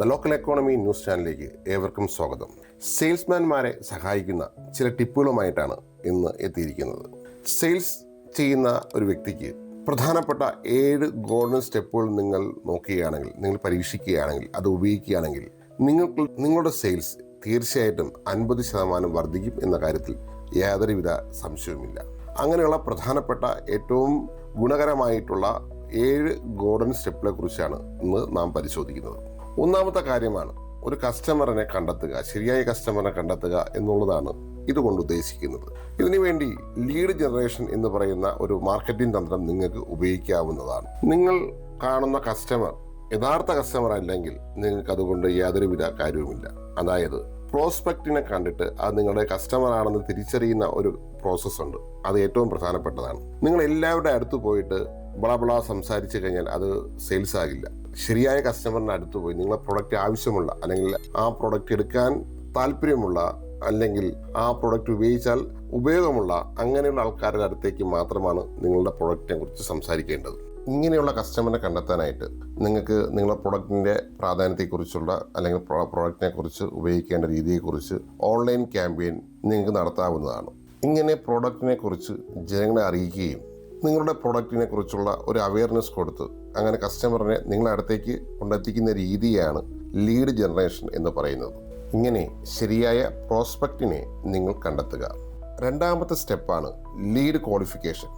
The local economy news ചാനലിലേക്ക് ഏവർക്കും സ്വാഗതം. സെയിൽസ്മാൻമാരെ സഹായിക്കുന്ന ചില ടിപ്പുകളുമായിട്ടാണ് ഇന്ന് എത്തിയിരിക്കുന്നത്. സെയിൽസ് ചെയ്യുന്ന ഒരു വ്യക്തിക്ക് പ്രധാനപ്പെട്ട 7 ഗോൾഡൻ സ്റ്റെപ്പുകൾ നിങ്ങൾ നോക്കുകയാണെങ്കിൽ, നിങ്ങൾ പരീക്ഷിക്കുകയാണെങ്കിൽ, അത് ഉപയോഗിക്കുകയാണെങ്കിൽ നിങ്ങളുടെ സെയിൽസ് തീർച്ചയായിട്ടും 50% വർദ്ധിക്കും എന്ന കാര്യത്തിൽ യാതൊരുവിധ സംശയവുമില്ല. അങ്ങനെയുള്ള പ്രധാനപ്പെട്ട ഏറ്റവും ഗുണകരമായിട്ടുള്ള 7 ഗോൾഡൻ സ്റ്റെപ്പുകളെ കുറിച്ചാണ് ഇന്ന് നാം പരിശോധിക്കുന്നത്. ഒന്നാമത്തെ കാര്യമാണ് ഒരു കസ്റ്റമറിനെ കണ്ടെത്തുക, ശരിയായ കസ്റ്റമറിനെ കണ്ടെത്തുക എന്നുള്ളതാണ് ഇതുകൊണ്ട് ഉദ്ദേശിക്കുന്നത്. ഇതിനുവേണ്ടി ലീഡ് ജനറേഷൻ എന്ന് പറയുന്ന ഒരു മാർക്കറ്റിംഗ് തന്ത്രം നിങ്ങൾക്ക് ഉപയോഗിക്കാവുന്നതാണ്. നിങ്ങൾ കാണുന്ന കസ്റ്റമർ യഥാർത്ഥ കസ്റ്റമർ അല്ലെങ്കിൽ നിങ്ങൾക്ക് അതുകൊണ്ട് യാതൊരുവിധ കാര്യവുമില്ല. അതായത് പ്രോസ്പെക്റ്റിനെ കണ്ടിട്ട് അത് നിങ്ങളുടെ കസ്റ്റമർ ആണെന്ന് തിരിച്ചറിയുന്ന ഒരു പ്രോസസ്സ് ഉണ്ട്. അത് ഏറ്റവും പ്രധാനപ്പെട്ടതാണ്. നിങ്ങൾ എല്ലാവരുടെ അടുത്ത് പോയിട്ട് ബളബള സംസാരിച്ചു കഴിഞ്ഞാൽ അത് സെയിൽസ് ആകില്ല. ശരിയായ കസ്റ്റമറിന് അടുത്ത് പോയി നിങ്ങളെ പ്രൊഡക്റ്റ് ആവശ്യമുള്ള, അല്ലെങ്കിൽ ആ പ്രൊഡക്റ്റ് എടുക്കാൻ താല്പര്യമുള്ള, അല്ലെങ്കിൽ ആ പ്രൊഡക്റ്റ് ഉപയോഗിച്ചാൽ ഉപയോഗമുള്ള അങ്ങനെയുള്ള ആൾക്കാരുടെ അടുത്തേക്ക് മാത്രമാണ് നിങ്ങളുടെ പ്രൊഡക്റ്റിനെ കുറിച്ച് സംസാരിക്കേണ്ടത്. ഇങ്ങനെയുള്ള കസ്റ്റമറിനെ കണ്ടെത്താനായിട്ട് നിങ്ങൾക്ക് നിങ്ങളുടെ പ്രൊഡക്റ്റിൻ്റെ പ്രാധാന്യത്തെക്കുറിച്ചുള്ള, അല്ലെങ്കിൽ പ്രൊഡക്റ്റിനെ കുറിച്ച് ഉപയോഗിക്കേണ്ട രീതിയെക്കുറിച്ച് ഓൺലൈൻ ക്യാമ്പയിൻ നിങ്ങൾക്ക് നടത്താവുന്നതാണ്. ഇങ്ങനെ പ്രൊഡക്റ്റിനെ കുറിച്ച് ജനങ്ങളെ അറിയിക്കുകയും നിങ്ങളുടെ പ്രൊഡക്റ്റിനെ കുറിച്ചുള്ള ഒരു അവയർനെസ് കൊടുത്ത് അങ്ങനെ കസ്റ്റമറിനെ നിങ്ങളുടെ അടുത്തേക്ക് കൊണ്ടെത്തിക്കുന്ന രീതിയാണ് ലീഡ് ജനറേഷൻ എന്ന് പറയുന്നത്. ഇങ്ങനെ ശരിയായ പ്രോസ്പെക്റ്റിനെ നിങ്ങൾ കണ്ടെത്തുക. രണ്ടാമത്തെ സ്റ്റെപ്പാണ് ലീഡ് ക്വാളിഫിക്കേഷൻ.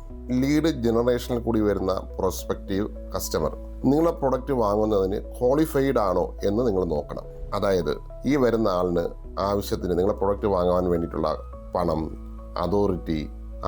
ലീഡ് ജനറേഷനിൽ കൂടി വരുന്ന പ്രോസ്പെക്റ്റീവ് കസ്റ്റമർ നിങ്ങളുടെ പ്രൊഡക്റ്റ് വാങ്ങുന്നതിന് ക്വാളിഫൈഡ് ആണോ എന്ന് നിങ്ങൾ നോക്കണം. അതായത് ഈ വരുന്ന ആളിന് ആവശ്യത്തിന് നിങ്ങളുടെ പ്രൊഡക്റ്റ് വാങ്ങാൻ വേണ്ടിയിട്ടുള്ള പണം, അതോറിറ്റി,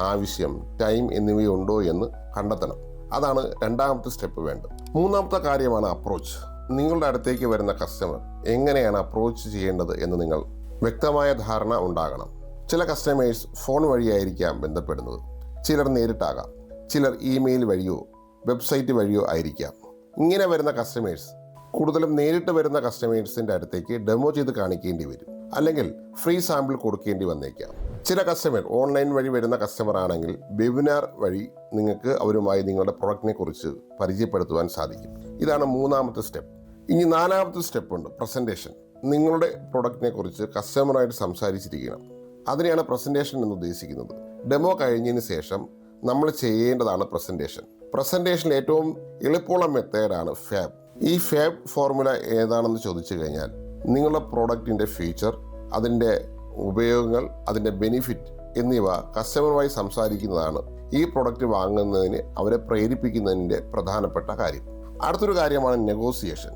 ആവശ്യം, ടൈം എന്നിവയുണ്ടോ എന്ന് കണ്ടെത്തണം. അതാണ് രണ്ടാമത്തെ സ്റ്റെപ്പ് വേണ്ടത്. മൂന്നാമത്തെ കാര്യമാണ് അപ്രോച്ച്. നിങ്ങളുടെ അടുത്തേക്ക് വരുന്ന കസ്റ്റമർ എങ്ങനെയാണ് അപ്രോച്ച് ചെയ്യേണ്ടത് എന്ന് നിങ്ങൾ വ്യക്തമായ ധാരണ ഉണ്ടാകണം. ചില കസ്റ്റമേഴ്സ് ഫോൺ വഴിയായിരിക്കാം ബന്ധപ്പെടുന്നത്, ചിലർ നേരിട്ടാകാം, ചിലർ ഇമെയിൽ വഴിയോ വെബ്സൈറ്റ് വഴിയോ ആയിരിക്കാം. ഇങ്ങനെ വരുന്ന കസ്റ്റമേഴ്സ് കൂടുതലും നേരിട്ട് വരുന്ന കസ്റ്റമേഴ്സിൻ്റെ അടുത്തേക്ക് ഡെമോ ചെയ്ത് കാണിക്കേണ്ടി വരും, അല്ലെങ്കിൽ ഫ്രീ സാമ്പിൾ കൊടുക്കേണ്ടി വന്നേക്കാം. ചില കസ്റ്റമർ ഓൺലൈൻ വഴി വരുന്ന കസ്റ്റമർ ആണെങ്കിൽ വെബിനാർ വഴി നിങ്ങൾക്ക് അവരുമായി നിങ്ങളുടെ പ്രൊഡക്റ്റിനെ കുറിച്ച് പരിചയപ്പെടുത്തുവാൻ സാധിക്കും. ഇതാണ് മൂന്നാമത്തെ സ്റ്റെപ്പ്. ഇനി നാലാമത്തെ സ്റ്റെപ്പ് ഉണ്ട്, പ്രസൻറ്റേഷൻ. നിങ്ങളുടെ പ്രൊഡക്റ്റിനെ കുറിച്ച് കസ്റ്റമറായിട്ട് സംസാരിച്ചിരിക്കണം. അതിനെയാണ് പ്രസൻറ്റേഷൻ എന്ന് ഉദ്ദേശിക്കുന്നത്. ഡെമോ കഴിഞ്ഞതിന് ശേഷം നമ്മൾ ചെയ്യേണ്ടതാണ് പ്രസൻറ്റേഷൻ. പ്രസൻറ്റേഷനിൽ ഏറ്റവും എളുപ്പമുള്ള മെത്തേഡാണ് ഫാബ്. ഈ ഫാബ് ഫോർമുല ഏതാണെന്ന് ചോദിച്ചു കഴിഞ്ഞാൽ നിങ്ങളുടെ പ്രോഡക്റ്റിൻ്റെ ഫീച്ചർ, അതിൻ്റെ ഉപയോഗങ്ങൾ, അതിൻ്റെ ബെനിഫിറ്റ് എന്നിവ കസ്റ്റമറുമായി സംസാരിക്കുന്നതാണ് ഈ പ്രൊഡക്റ്റ് വാങ്ങുന്നതിന് അവരെ പ്രേരിപ്പിക്കുന്നതിൻ്റെ പ്രധാനപ്പെട്ട കാര്യം. അടുത്തൊരു കാര്യമാണ് നെഗോസിയേഷൻ.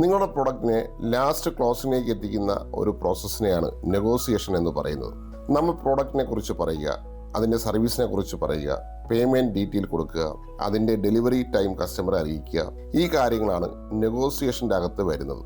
നിങ്ങളുടെ പ്രൊഡക്റ്റിനെ ലാസ്റ്റ് ക്ലോസിലേക്ക് എത്തിക്കുന്ന ഒരു പ്രോസസ്സിനെയാണ് നെഗോസിയേഷൻ എന്ന് പറയുന്നത്. നമ്മൾ പ്രോഡക്റ്റിനെ കുറിച്ച് പറയുക, അതിൻ്റെ സർവീസിനെ കുറിച്ച് പറയുക, പേയ്മെൻറ്റ് ഡീറ്റെയിൽ കൊടുക്കുക, അതിൻ്റെ ഡെലിവറി ടൈം കസ്റ്റമറെ അറിയിക്കുക. ഈ കാര്യങ്ങളാണ് നെഗോസിയേഷൻ്റെ അകത്ത് വരുന്നത്.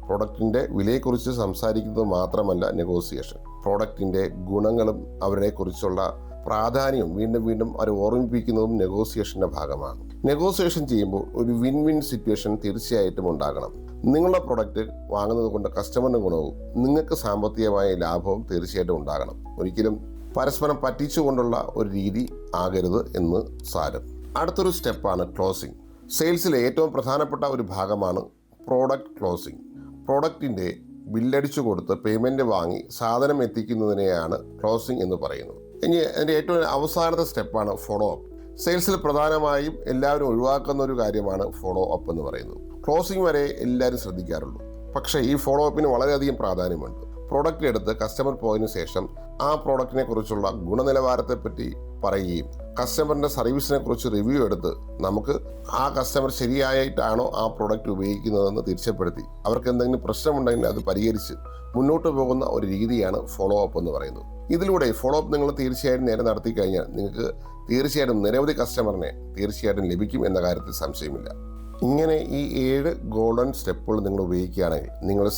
പ്രോഡക്റ്റിൻ്റെ വിലയെക്കുറിച്ച് സംസാരിക്കുന്നത് മാത്രമല്ല നെഗോസിയേഷൻ. പ്രോഡക്റ്റിൻ്റെ ഗുണങ്ങളും അവരെ കുറിച്ചുള്ള പ്രാധാന്യവും വീണ്ടും വീണ്ടും അവർ ഓർമ്മിപ്പിക്കുന്നതും നെഗോസിയേഷൻ്റെ ഭാഗമാണ്. നെഗോസിയേഷൻ ചെയ്യുമ്പോൾ ഒരു വിൻ വിൻ സിറ്റുവേഷൻ തീർച്ചയായിട്ടും ഉണ്ടാകണം. നിങ്ങളുടെ പ്രൊഡക്റ്റ് വാങ്ങുന്നത് കൊണ്ട് കസ്റ്റമറിന് ഗുണവും നിങ്ങൾക്ക് സാമ്പത്തികമായ ലാഭവും തീർച്ചയായിട്ടും ഉണ്ടാകണം. ഒരിക്കലും പരസ്പരം പറ്റിച്ചുകൊണ്ടുള്ള ഒരു രീതി ആകരുത് എന്ന് സാരം. അടുത്തൊരു സ്റ്റെപ്പാണ് ക്ലോസിംഗ്. സെയിൽസിലെ ഏറ്റവും പ്രധാനപ്പെട്ട ഒരു ഭാഗമാണ് പ്രോഡക്റ്റ് ക്ലോസിംഗ്. പ്രോഡക്റ്റിൻ്റെ ബില്ലടിച്ചു കൊടുത്ത് പേയ്മെൻറ്റ് വാങ്ങി സാധനം എത്തിക്കുന്നതിനെയാണ് ക്ലോസിംഗ് എന്ന് പറയുന്നത്. ഇനി അതിൻ്റെ ഏറ്റവും അവസാനത്തെ സ്റ്റെപ്പാണ് ഫോളോ അപ്പ്. സെയിൽസിൽ പ്രധാനമായും എല്ലാവരും ഒഴിവാക്കുന്ന ഒരു കാര്യമാണ് ഫോളോ അപ്പ് എന്ന് പറയുന്നത്. ക്ലോസിംഗ് വരെ എല്ലാവരും ശ്രദ്ധിക്കാറുള്ളൂ, പക്ഷേ ഈ ഫോളോ അപ്പിന് വളരെയധികം പ്രാധാന്യമുണ്ട്. പ്രോഡക്റ്റ് എടുത്ത് കസ്റ്റമർ പോയതിനു ശേഷം ആ പ്രോഡക്റ്റിനെ കുറിച്ചുള്ള ഗുണനിലവാരത്തെപ്പറ്റി പറയുകയും കസ്റ്റമറിൻ്റെ സർവീസിനെ കുറിച്ച് റിവ്യൂ എടുത്ത് നമുക്ക് ആ കസ്റ്റമർ ശരിയായിട്ടാണോ ആ പ്രോഡക്റ്റ് ഉപയോഗിക്കുന്നതെന്ന് തീർച്ചപ്പെടുത്തി അവർക്ക് എന്തെങ്കിലും പ്രശ്നമുണ്ടെങ്കിൽ അത് പരിഹരിച്ച് മുന്നോട്ട് പോകുന്ന ഒരു രീതിയാണ് ഫോളോ അപ്പ് എന്ന് പറയുന്നത്. ഇതിലൂടെ ഫോളോ അപ്പ് നിങ്ങൾ തീർച്ചയായിട്ടും നേരെ നടത്തി കഴിഞ്ഞാൽ നിങ്ങൾക്ക് തീർച്ചയായിട്ടും നിരവധി കസ്റ്റമറിനെ തീർച്ചയായിട്ടും ലഭിക്കും എന്ന കാര്യത്തിൽ സംശയമില്ല. ഇങ്ങനെ ഈ 7 ഗോൾഡൻ സ്റ്റെപ്പുകൾ നിങ്ങൾ ഉപയോഗിക്കുകയാണെങ്കിൽ നിങ്ങളുടെ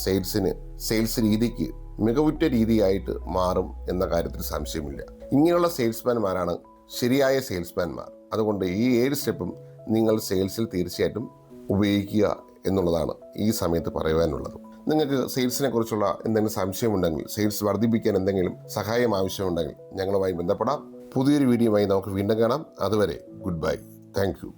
സെയിൽസ് രീതിക്ക് മികവുറ്റ രീതിയായിട്ട് മാറും എന്ന കാര്യത്തിൽ സംശയമില്ല. ഇങ്ങനെയുള്ള സെയിൽസ്മാൻമാരാണ് ശരിയായ സെയിൽസ്മാൻമാർ. അതുകൊണ്ട് ഈ 7 സ്റ്റെപ്പും നിങ്ങൾ സെയിൽസിൽ തീർച്ചയായിട്ടും ഉപയോഗിക്കുക എന്നുള്ളതാണ് ഈ സമയത്ത് പറയുവാനുള്ളത്. നിങ്ങൾക്ക് സെയിൽസിനെ കുറിച്ചുള്ള എന്തെങ്കിലും സംശയമുണ്ടെങ്കിൽ, സെയിൽസ് വർദ്ധിപ്പിക്കാൻ എന്തെങ്കിലും സഹായം ആവശ്യമുണ്ടെങ്കിൽ ഞങ്ങളുമായി ബന്ധപ്പെടാം. പുതിയൊരു വീഡിയോയുമായി നമുക്ക് വീണ്ടും കാണാം. അതുവരെ ഗുഡ് ബൈ. Thank you.